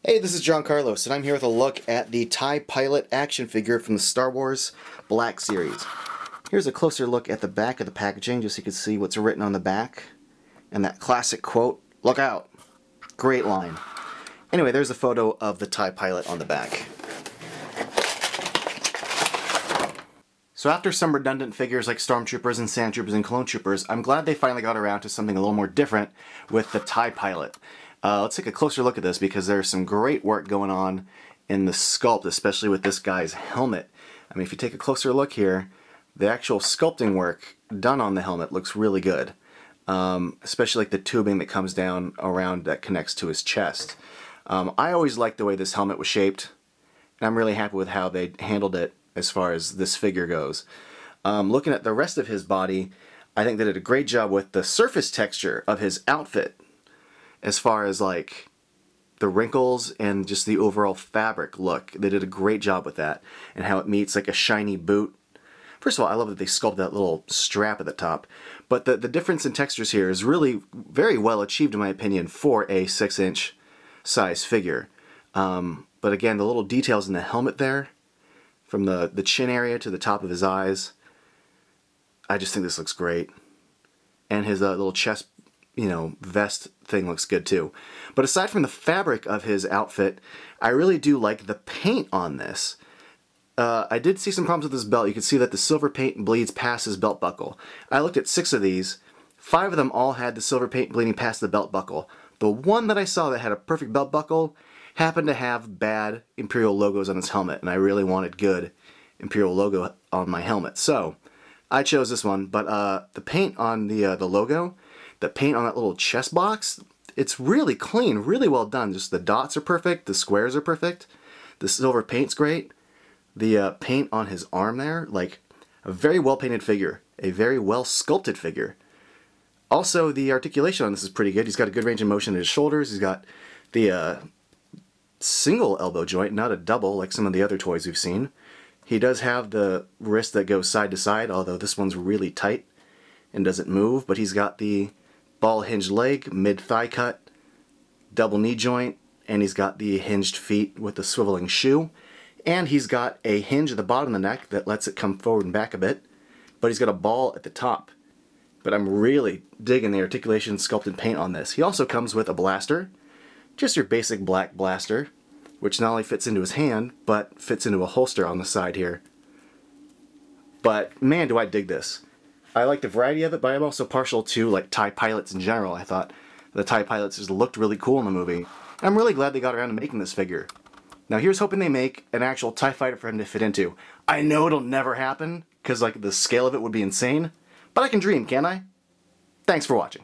Hey, this is John Carlos, and I'm here with a look at the TIE Pilot action figure from the Star Wars Black Series. Here's a closer look at the back of the packaging, just so you can see what's written on the back. And that classic quote, "Look out!" Great line. Anyway, there's a photo of the TIE Pilot on the back. So after some redundant figures like Stormtroopers and Sandtroopers and Clone Troopers, I'm glad they finally got around to something a little more different with the TIE Pilot. Let's take a closer look at this because there's some great work going on in the sculpt, especially with this guy's helmet. I mean, if you take a closer look here, the actual sculpting work done on the helmet looks really good. Especially like the tubing that comes down around that connects to his chest. I always liked the way this helmet was shaped, and I'm really happy with how they handled it as far as this figure goes. Looking at the rest of his body, I think they did a great job with the surface texture of his outfit, as far as like the wrinkles and just the overall fabric look. They did a great job with that, and how it meets like a shiny boot. First of all, I love that they sculpted that little strap at the top, but the difference in textures here is really very well achieved in my opinion for a 6-inch size figure. But again, the little details in the helmet there, from the chin area to the top of his eyes, I just think this looks great. And his little chest, vest thing looks good too. But aside from the fabric of his outfit, I really do like the paint on this. I did see some problems with this belt. You can see that the silver paint bleeds past his belt buckle. I looked at 6 of these. 5 of them all had the silver paint bleeding past the belt buckle. The one that I saw that had a perfect belt buckle happened to have bad Imperial logos on its helmet, and I really wanted good Imperial logo on my helmet. So I chose this one, but the paint on the logo, the paint on that little chest box, it's really clean, really well done. Just the dots are perfect, the squares are perfect, the silver paint's great. The paint on his arm there, like a very well painted figure, a very well sculpted figure. Also, the articulation on this is pretty good. He's got a good range of motion in his shoulders. He's got the single elbow joint, not a double like some of the other toys we've seen. He does have the wrist that goes side to side, although this one's really tight and doesn't move, but he's got the ball hinged leg, mid-thigh cut, double knee joint, and he's got the hinged feet with the swiveling shoe. And he's got a hinge at the bottom of the neck that lets it come forward and back a bit, but he's got a ball at the top. But I'm really digging the articulation sculpted paint on this. He also comes with a blaster, just your basic black blaster, which not only fits into his hand, but fits into a holster on the side here. But man, do I dig this. I like the variety of it, but I'm also partial to like TIE Pilots in general. I thought the TIE Pilots just looked really cool in the movie. And I'm really glad they got around to making this figure. Now here's hoping they make an actual TIE fighter for him to fit into. I know it'll never happen, because like the scale of it would be insane, but I can dream, can't I? Thanks for watching.